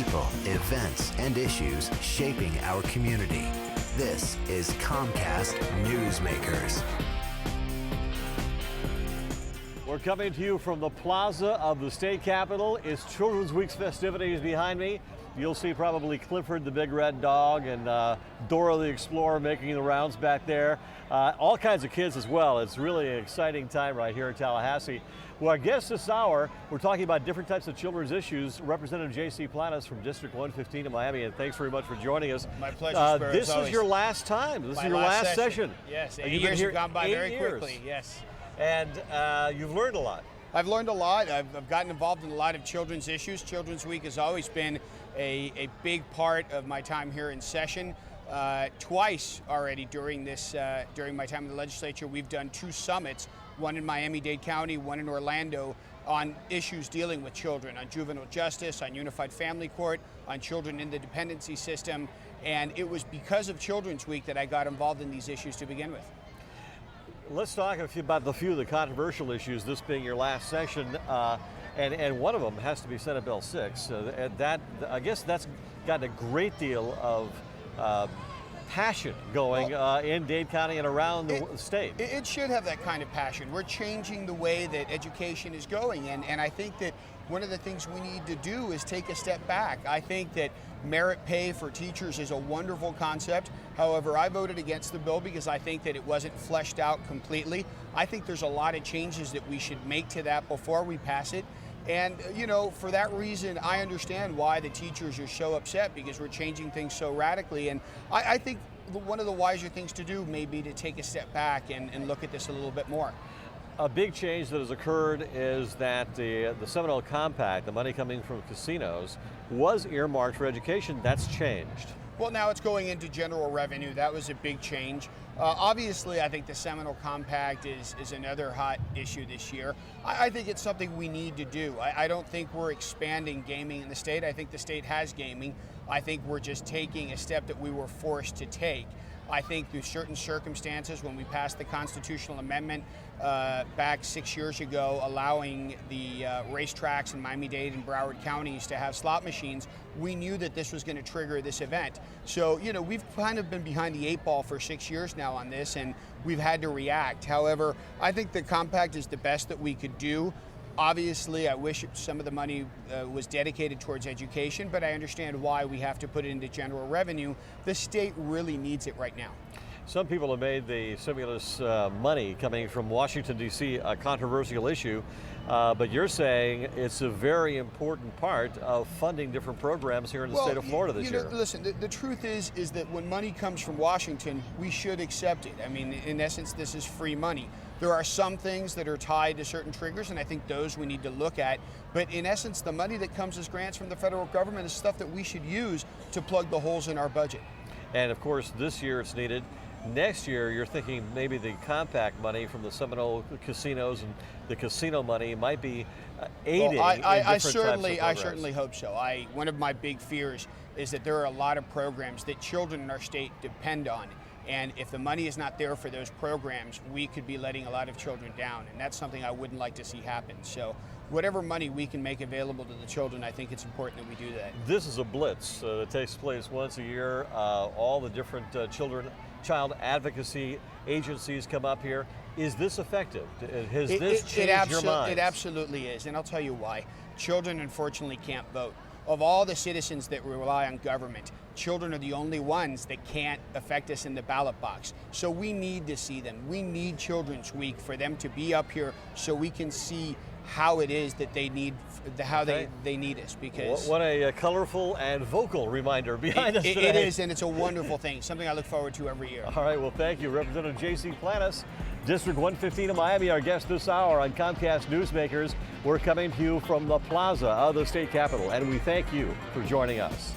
people, events, and issues shaping our community. This is Comcast Newsmakers. We're coming to you from the plaza of the state capitol. It's Children's Week's festivities behind me. You'll see probably Clifford the big red dog and Dora the Explorer making the rounds back there. All kinds of kids as well. It's really an exciting time right here in Tallahassee. Well, our guest this hour, we're talking about different types of children's issues. Representative J.C. Planas from District 115 in Miami, and thanks very much for joining us. My pleasure, This is your last time. This is your last session. Yes, 8 years have gone by very quickly, yes. And you've learned a lot. I've learned a lot. I've gotten involved in a lot of children's issues. Children's Week has always been a big part of my time here in session. Twice already during my time in the legislature, we've done 2 summits, one in Miami-Dade County, one in Orlando, on issues dealing with children, on juvenile justice, on unified family court, on children in the dependency system. And it was because of Children's Week that I got involved in these issues to begin with. Let's talk about a few of the controversial issues, this being your last session, and one of them has to be Senate Bill 6. I guess that's gotten a great deal of passion going in Dade County and around the state. It should have that kind of passion. We're changing the way that education is going, and I think that one of the things we need to do is take a step back. I think that merit pay for teachers is a wonderful concept. However, I voted against the bill because I think that it wasn't fleshed out completely. I think there's a lot of changes that we should make to that before we pass it. And, you know, for that reason, I understand why the teachers are so upset, because we're changing things so radically. And I think one of the wiser things to do may be to take a step back and look at this a little bit more. A big change that has occurred is that the Seminole Compact, the money coming from casinos, was earmarked for education. That's changed. Well, now it's going into general revenue. That was a big change. Obviously, I think the Seminole Compact is another hot issue this year. I think it's something we need to do. I don't think we're expanding gaming in the state. I think the state has gaming. I think we're just taking a step that we were forced to take. I think through certain circumstances, when we passed the constitutional amendment back 6 years ago, allowing the racetracks in Miami-Dade and Broward counties to have slot machines, we knew that this was going to trigger this event. So, you know, we've kind of been behind the 8 ball for 6 years now on this, and we've had to react. However, I think the compact is the best that we could do. Obviously, I wish some of the money was dedicated towards education, but I understand why we have to put it into general revenue. The state really needs it right now. Some people have made the stimulus money coming from Washington, D.C. a controversial issue, but you're saying it's a very important part of funding different programs here in the state of Florida this year. Listen, the truth is that when money comes from Washington, we should accept it. I mean, in essence, this is free money. There are some things that are tied to certain triggers, and I think those we need to look at. But in essence, the money that comes as grants from the federal government is stuff that we should use to plug the holes in our budget. And of course, this year it's needed. Next year, you're thinking maybe the compact money from the Seminole casinos and the casino money might be aiding I certainly hope so. One of my big fears is that there are a lot of programs that children in our state depend on. And if the money is not there for those programs, we could be letting a lot of children down. And that's something I wouldn't like to see happen. So whatever money we can make available to the children, I think it's important that we do that. This is a blitz that takes place once a year. All the different child advocacy agencies come up here. Is this effective? Has this changed your mind? It absolutely is, and I'll tell you why. Children, unfortunately, can't vote. Of all the citizens that rely on government, children are the only ones that can't affect us in the ballot box. So we need to see them. We need Children's Week for them to be up here so we can see how it is that they need, they need us. Because what a colorful and vocal reminder behind us today. It is, and it's a wonderful thing, something I look forward to every year. All right, well, thank you, Representative J.C. Planas, District 115 of Miami, our guest this hour on Comcast Newsmakers. We're coming to you from the plaza of the state capitol, and we thank you for joining us.